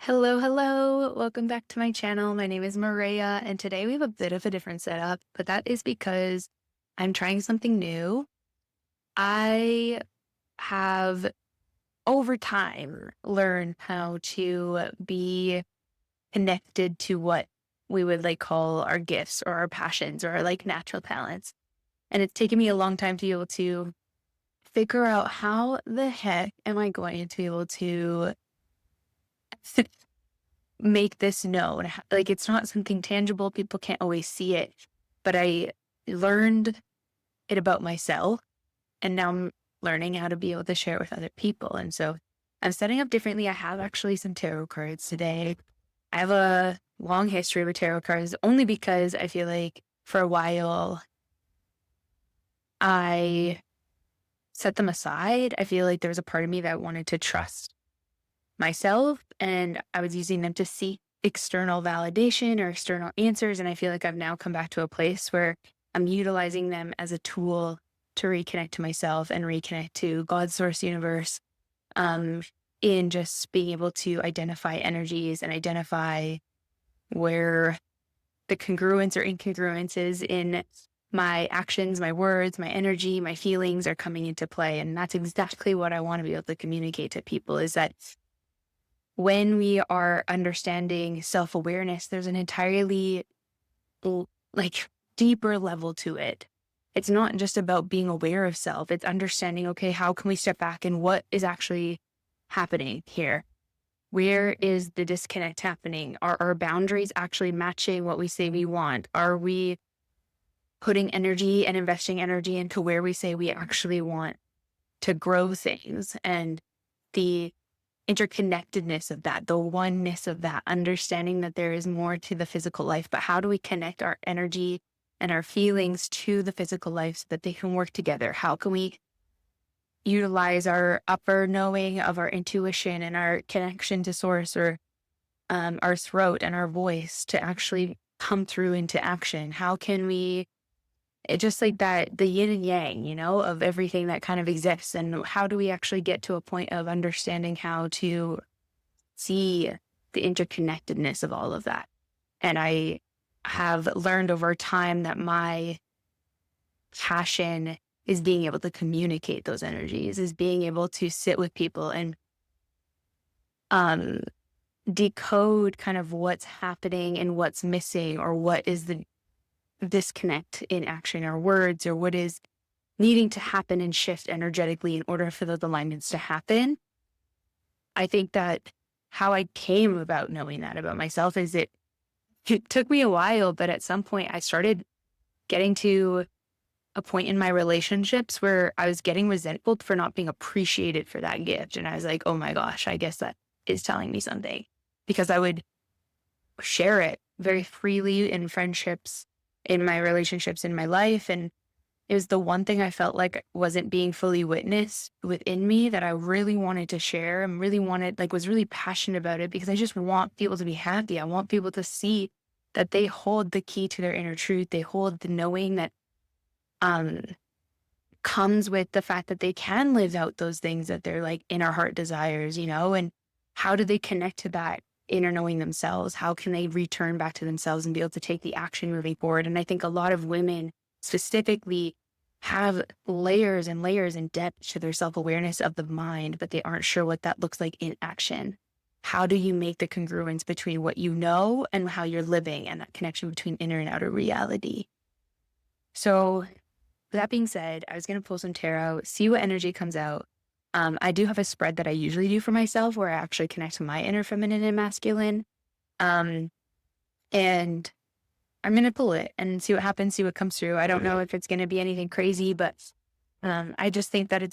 Hello, hello. Welcome back to my channel. My name is Maria, and today we have a bit of a different setup, but that is because I'm trying something new. I have over time learned how to be connected to what we would call our gifts or our passions or our natural talents. And it's taken me a long time to be able to figure out how the heck am I going to be able to make this known. Like, it's not something tangible, people can't always see it, but I learned it about myself, and now I'm learning how to be able to share it with other people, and so I'm setting up differently. I have actually some tarot cards today. I have a long history with tarot cards only because I feel like for a while I set them aside. I feel like there was a part of me that wanted to trust myself, and I was using them to seek external validation or external answers. And I feel like I've now come back to a place where I'm utilizing them as a tool to reconnect to myself and reconnect to God's source universe, um, in just being able to identify energies and identify where the congruence or incongruences in my actions, my words, my energy, my feelings are coming into play. And that's exactly what I want to be able to communicate to people, is that when we are understanding self-awareness, there's an entirely l- like deeper level to it. It's not just about being aware of self. It's understanding, okay, how can we step back and what is actually happening here? Where is the disconnect happening? Are our boundaries actually matching what we say we want? Are we putting energy and investing energy into where we say we actually want to grow things? And the interconnectedness of that, the oneness of that, understanding that there is more to the physical life, but how do we connect our energy and our feelings to the physical life so that they can work together? How can we utilize our upper knowing of our intuition and our connection to source, or our throat and our voice, to actually come through into action? How can we just like that, the yin and yang, of everything that kind of exists? And how do we actually get to a point of understanding how to see the interconnectedness of all of that? And I have learned over time that my passion is being able to communicate those energies, is being able to sit with people and um, decode kind of what's happening and what's missing, or what is the disconnect in action or words, or what is needing to happen and shift energetically in order for those alignments to happen. I think that how I came about knowing that about myself is it took me a while, but at some point I started getting to a point in my relationships where I was getting resentful for not being appreciated for that gift. And I was like, oh my gosh, I guess that is telling me something, because I would share it very freely in friendships, in my relationships, in my life. And it was the one thing I felt like wasn't being fully witnessed within me, that I really wanted to share and really wanted, was really passionate about it, because I just want people to be happy. I want people to see that they hold the key to their inner truth. They hold the knowing that um comes with the fact that they can live out those things that their inner heart desires, and how do they connect to that inner knowing themselves? How can they return back to themselves and be able to take the action moving forward? And I think a lot of women specifically have layers and layers and depth to their self-awareness of the mind, but they aren't sure what that looks like in action. How do you make the congruence between what you know and how you're living, and that connection between inner and outer reality? So, with that being said, I was going to pull some tarot, see what energy comes out. I do have a spread that I usually do for myself where I actually connect to my inner feminine and masculine. Um, and I'm going to pull it and see what happens, see what comes through. I don't know if it's going to be anything crazy, but I just think that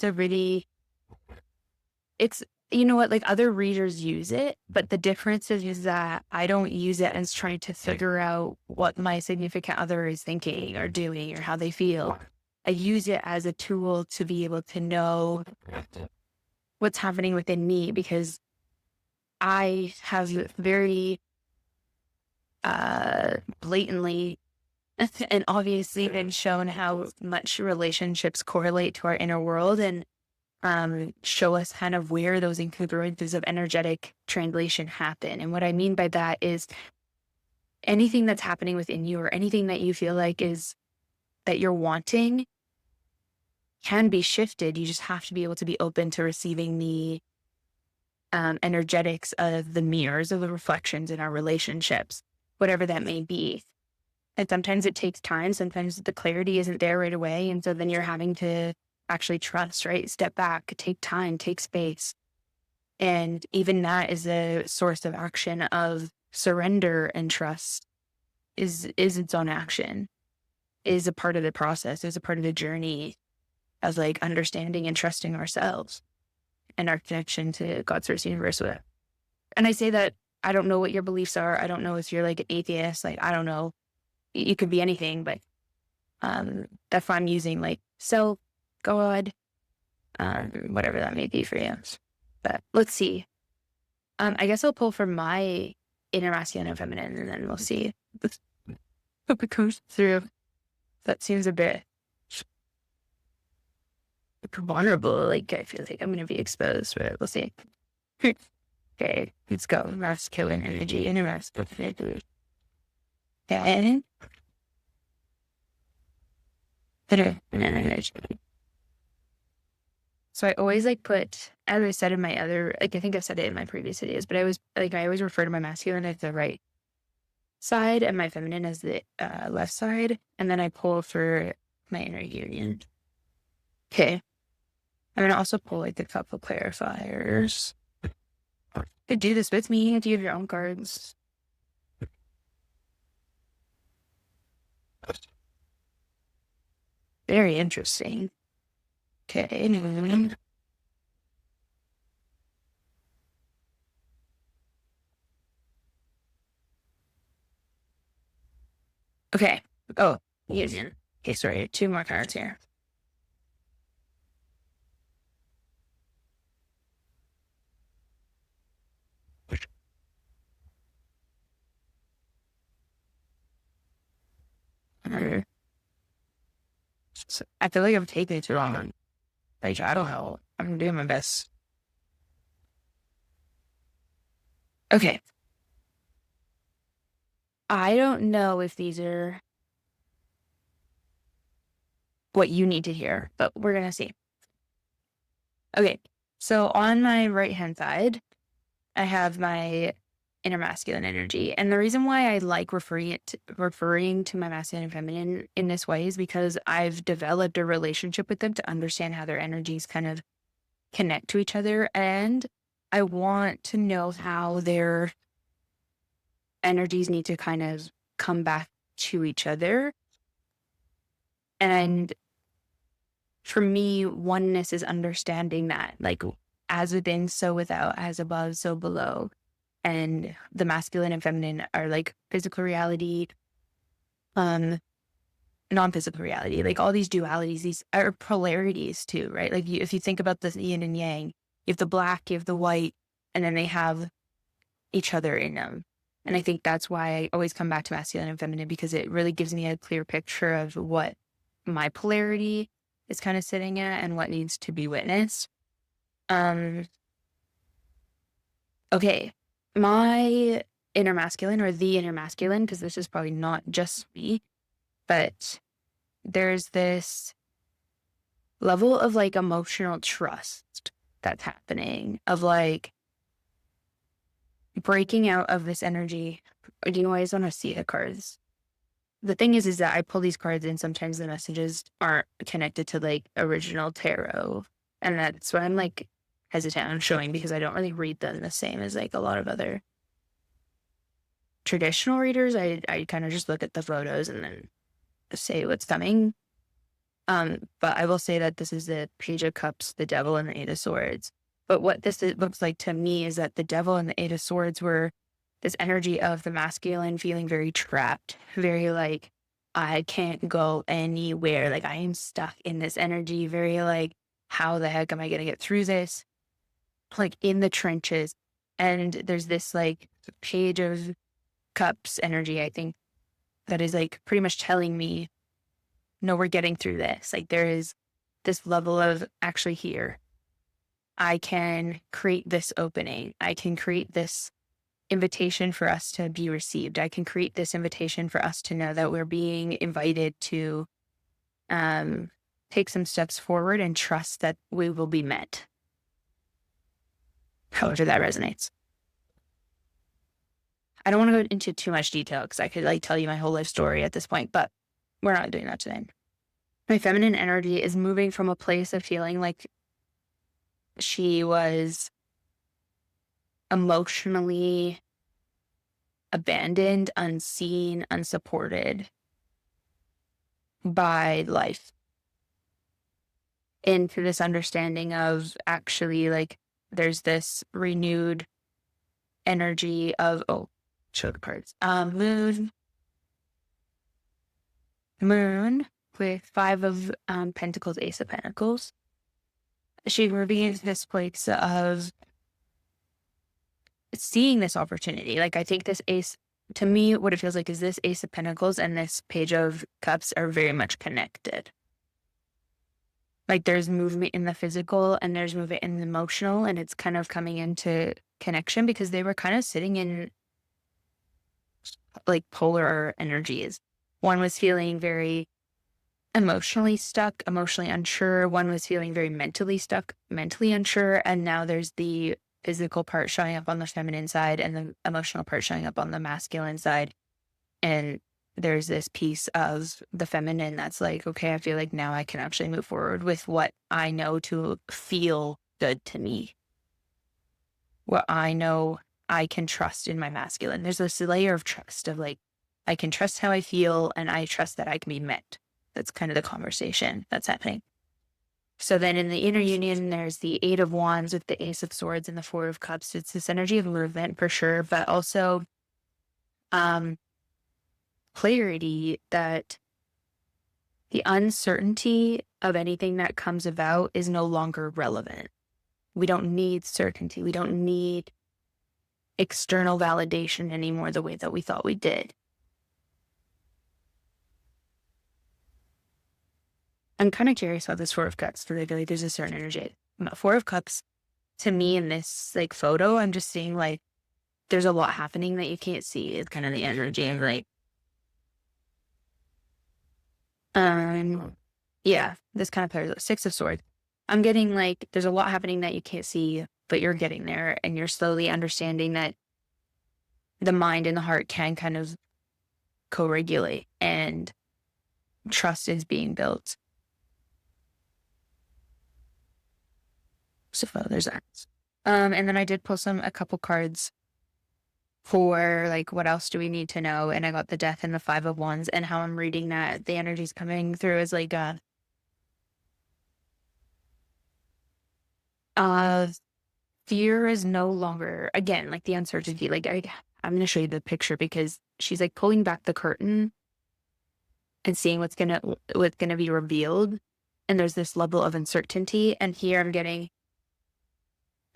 it's, you know what, other readers use it, but the difference is that I don't use it as trying to figure out what my significant other is thinking or doing or how they feel. I use it as a tool to be able to know what's happening within me, because I have very blatantly and obviously been shown how much relationships correlate to our inner world. And show us kind of where those incongruences of energetic translation happen. And what I mean by that is anything that's happening within you or anything that you feel like is that you're wanting can be shifted. You just have to be able to be open to receiving the energetics of the mirrors, of the reflections in our relationships, whatever that may be. And sometimes it takes time. Sometimes the clarity isn't there right away. And so then you're having to actually trust, right? Step back, take time, take space. And even that is a source of action of surrender, and trust is its own action, is a part of the process, is a part of the journey of like understanding and trusting ourselves and our connection to God's first universe with it. And I say that I don't know what your beliefs are. I don't know if you're like an atheist. Like, I don't know. You could be anything, but that's why I'm using like self, God, whatever that may be for you. But let's see. I guess I'll pull from my inner masculine and feminine, and then we'll see what it comes through. That seems a bit vulnerable. Like, I feel like I'm going to be exposed, but we'll see. Okay, let's go. Masculine energy, inner masculine energy. And inner energy. So I always like put, as I said in my other, like I think I've said it in my previous videos, but I always refer to my masculine as the right side and my feminine as the left side. And then I pull for my inner union. Okay. I'm going to also pull like the couple clarifiers. You could do this with me. Do you have your own cards? Very interesting. Okay. Okay. Oh, union. Okay, sorry. 2 more cards here. I feel like I'm taking it too long. Like, I don't know. I'm doing my best. Okay. I don't know if these are what you need to hear, but we're going to see. Okay. So on my right-hand side, I have my inner masculine energy. And the reason why I like referring to my masculine and feminine in this way is because I've developed a relationship with them to understand how their energies kind of connect to each other. And I want to know how their energies need to kind of come back to each other. And for me, oneness is understanding that, like, as within, so without, as above, so below. And the masculine and feminine are like physical reality, non-physical reality, like all these dualities, these are polarities too, right? Like if you think about the yin and yang, you have the black, you have the white, and then they have each other in them. And I think that's why I always come back to masculine and feminine, because it really gives me a clear picture of what my polarity is kind of sitting at and what needs to be witnessed. Okay. My inner masculine, or the inner masculine, because this is probably not just me, but there's this level of like emotional trust that's happening, of like breaking out of this energy. Do you know, I just want to see the cards. The thing is that I pull these cards and sometimes the messages aren't connected to like original tarot. And that's why I'm like hesitant on showing, because I don't really read them the same as like a lot of other traditional readers. I kind of just look at the photos and then say what's coming. But I will say that this is the Page of Cups, the Devil, and the Eight of Swords. But what looks like to me is that the Devil and the Eight of Swords were this energy of the masculine feeling very trapped, very like, I can't go anywhere. Like, I am stuck in this energy, very like, how the heck am I going to get through this? Like in the trenches. And there's this like Page of Cups energy, I think, that is like pretty much telling me, no, we're getting through this. Like there is this level of actually here. I can create this opening. I can create this invitation for us to be received. I can create this invitation for us to know that we're being invited to um, take some steps forward and trust that we will be met. However, that resonates. I don't want to go into too much detail because I could like tell you my whole life story at this point, but we're not doing that today. My feminine energy is moving from a place of feeling like she was emotionally abandoned, unseen, unsupported by life, into this understanding of actually like there's this renewed energy of show the cards. Moon with Five of Pentacles, Ace of Pentacles. She reveals this place of seeing this opportunity. Like I think this ace, to me, what it feels like is this Ace of Pentacles and this Page of Cups are very much connected. Like there's movement in the physical and there's movement in the emotional, and it's kind of coming into connection because they were kind of sitting in like polar energies. One was feeling very emotionally stuck, emotionally unsure. One was feeling very mentally stuck, mentally unsure. And now there's the physical part showing up on the feminine side and the emotional part showing up on the masculine side. And there's this piece of the feminine that's like, okay, I feel like now I can actually move forward with what I know to feel good to me. What I know I can trust in my masculine. There's this layer of trust of like, I can trust how I feel and I trust that I can be met. That's kind of the conversation that's happening. So then in the inner union, there's the Eight of Wands with the Ace of Swords and the Four of Cups. It's this energy of movement for sure, but also clarity that the uncertainty of anything that comes about is no longer relevant. We don't need certainty. We don't need external validation anymore the way that we thought we did. I'm kind of curious about this Four of Cups because I feel like there's a certain energy. Four of Cups, to me in this like photo, I'm just seeing like there's a lot happening that you can't see. It's kind of the energy of like, yeah, this kind of pairs Six of Swords. I'm getting like there's a lot happening that you can't see, but you're getting there and you're slowly understanding that the mind and the heart can kind of co-regulate and trust is being built. So there's that. And then I did pull a couple cards for like, what else do we need to know? And I got the Death and the Five of Wands, and how I'm reading that the energy's coming through is like, fear is no longer, again, like the uncertainty, like I'm going to show you the picture because she's like pulling back the curtain and seeing what's going to be revealed. And there's this level of uncertainty. And here I'm getting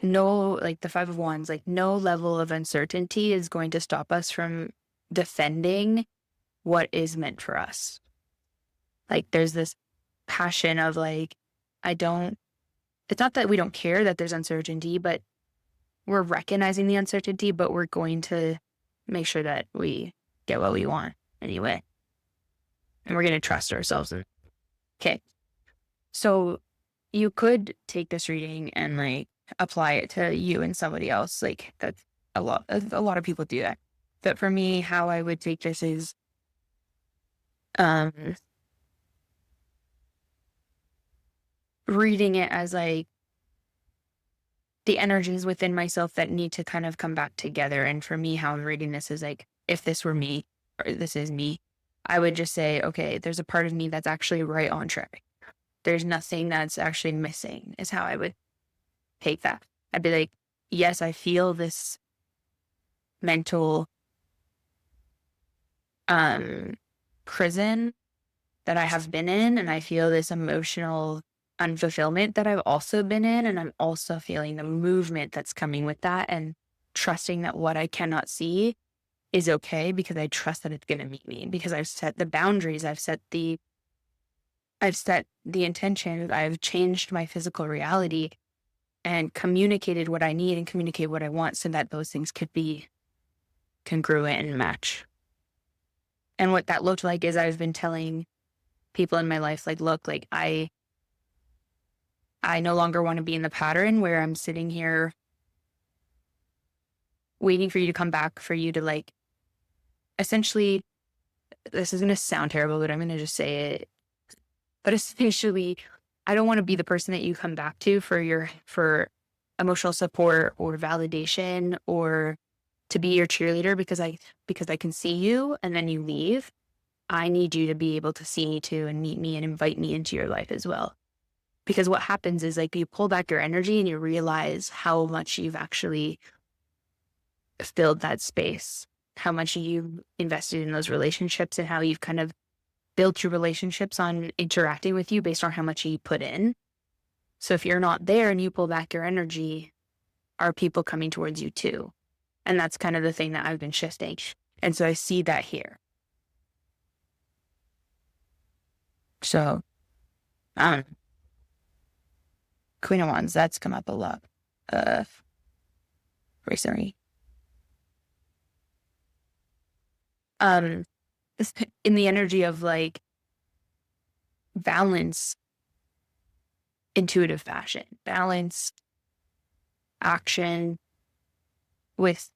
no, like the Five of Wands, like no level of uncertainty is going to stop us from defending what is meant for us. Like there's this passion of like, it's not that we don't care that there's uncertainty, but we're recognizing the uncertainty, but we're going to make sure that we get what we want anyway. And we're going to trust ourselves. Okay. So you could take this reading and like apply it to you and somebody else. Like that's a lot of people do that. But for me, how I would take this is, reading it as like the energies within myself that need to kind of come back together. And for me, how I'm reading this is like, if this were me, or this is me, I would just say, okay, there's a part of me that's actually right on track. There's nothing that's actually missing, is how I would take that. I'd be like, yes, I feel this mental prison that I have been in, and I feel this emotional unfulfillment that I've also been in, and I'm also feeling the movement that's coming with that, and trusting that what I cannot see is okay because I trust that it's going to meet me, because I've set the boundaries, I've set the intention, I've changed my physical reality, and communicated what I need and communicate what I want so that those things could be congruent and match. And what that looked like is I've been telling people in my life, like, look, like I no longer want to be in the pattern where I'm sitting here waiting for you to come back for you to like essentially, this is going to sound terrible, but I'm going to just say it. But essentially, I don't want to be the person that you come back to for emotional support or validation or to be your cheerleader because I can see you and then you leave. I need you to be able to see me too and meet me and invite me into your life as well. Because what happens is like you pull back your energy and you realize how much you've actually filled that space, how much you've invested in those relationships and how you've kind of built your relationships on interacting with you based on how much you put in. So if you're not there and you pull back your energy, are people coming towards you too? And that's kind of the thing that I've been shifting. And so I see that here. So, Queen of Wands, that's come up a lot recently. In the energy of like balance, intuitive fashion, balance action with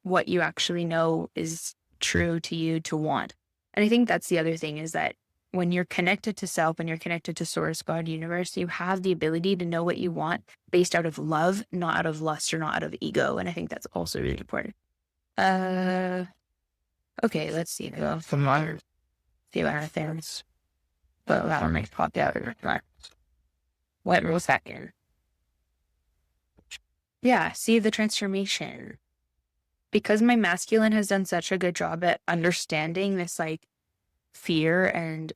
what you actually know is true to you to want. And I think that's the other thing is that when you're connected to self and you're connected to source, God, universe, you have the ability to know what you want based out of love, not out of lust or not out of ego. And I think that's also really important. Okay, let's see. Some other few other things. But that one makes pop out. What was that in? Yeah, see the transformation. Because my masculine has done such a good job at understanding this like fear and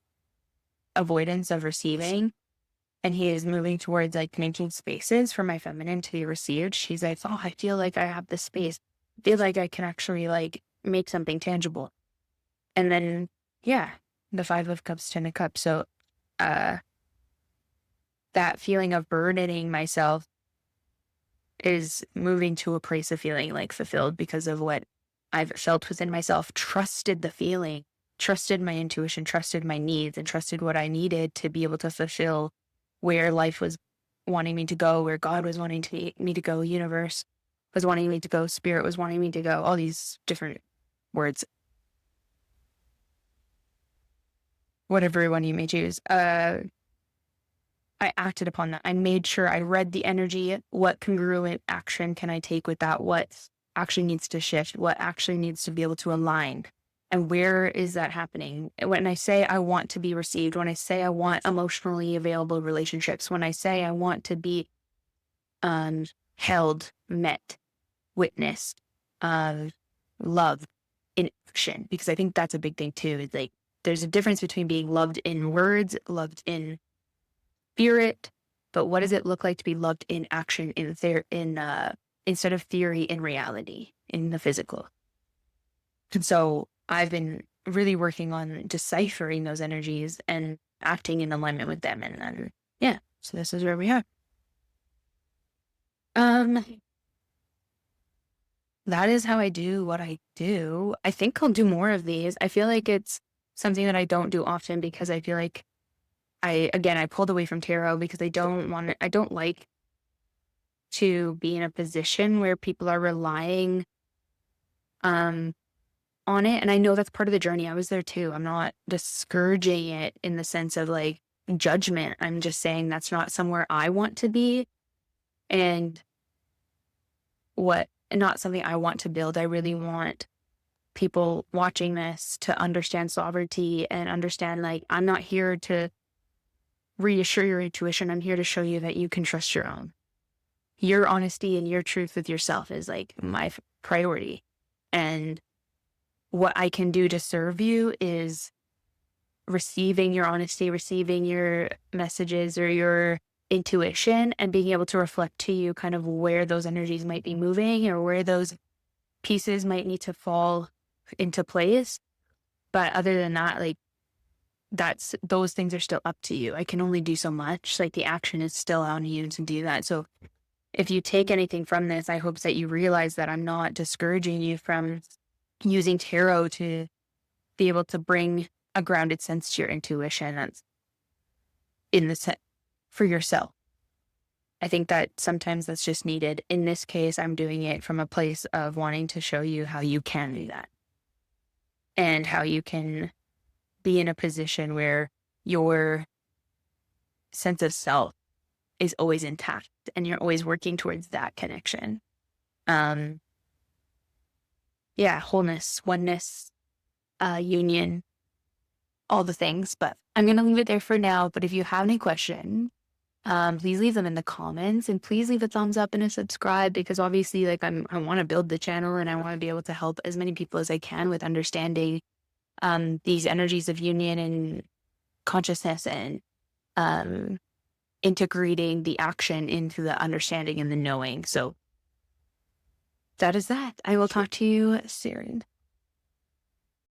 avoidance of receiving, and he is moving towards like making spaces for my feminine to be received. She's like, oh, I feel like I have this space. I feel like I can actually like make something tangible. And then, yeah, the 5 of Cups, 10 of Cups. So, that feeling of burdening myself is moving to a place of feeling like fulfilled because of what I've felt within myself, trusted the feeling, trusted my intuition, trusted my needs, and trusted what I needed to be able to fulfill where life was wanting me to go, where God was wanting me to go, universe was wanting me to go, spirit was wanting me to go, all these different words. Whatever one you may choose. I acted upon that. I made sure I read the energy. What congruent action can I take with that? What actually needs to shift? What actually needs to be able to align? And where is that happening? When I say I want to be received, when I say I want emotionally available relationships, when I say I want to be held, met, witnessed, loved in action, because I think that's a big thing too. Is like there's a difference between being loved in words, loved in spirit, but what does it look like to be loved in action instead of theory in reality, in the physical? And so I've been really working on deciphering those energies and acting in alignment with them. And then, yeah, so this is where we are. That is how I do what I do. I think I'll do more of these. I feel like it's something that I don't do often because I feel like I pulled away from tarot because I don't like to be in a position where people are relying on it. And I know that's part of the journey. I was there too. I'm not discouraging it in the sense of like judgment. I'm just saying that's not somewhere I want to be and not something I want to build. I really want people watching this to understand sovereignty and understand like I'm not here to reassure your intuition. I'm here to show you that you can trust your own. Your honesty and your truth with yourself is like my priority. And what I can do to serve you is receiving your honesty, receiving your messages or your intuition and being able to reflect to you kind of where those energies might be moving or where those pieces might need to fall into place. But other than that, like those things are still up to you. I can only do so much. Like the action is still on you to do that. So if you take anything from this, I hope that you realize that I'm not discouraging you from using tarot to be able to bring a grounded sense to your intuition that's in the set for yourself. I think that sometimes that's just needed. In this case, I'm doing it from a place of wanting to show you how you can do that and how you can be in a position where your sense of self is always intact and you're always working towards that connection. Um, yeah, wholeness, oneness, union, all the things. But I'm going to leave it there for now. But if you have any questions, please leave them in the comments and please leave a thumbs up and a subscribe because obviously like I want to build the channel and I want to be able to help as many people as I can with understanding these energies of union and consciousness and um, integrating the action into the understanding and the knowing. So that is that. I will talk to you soon.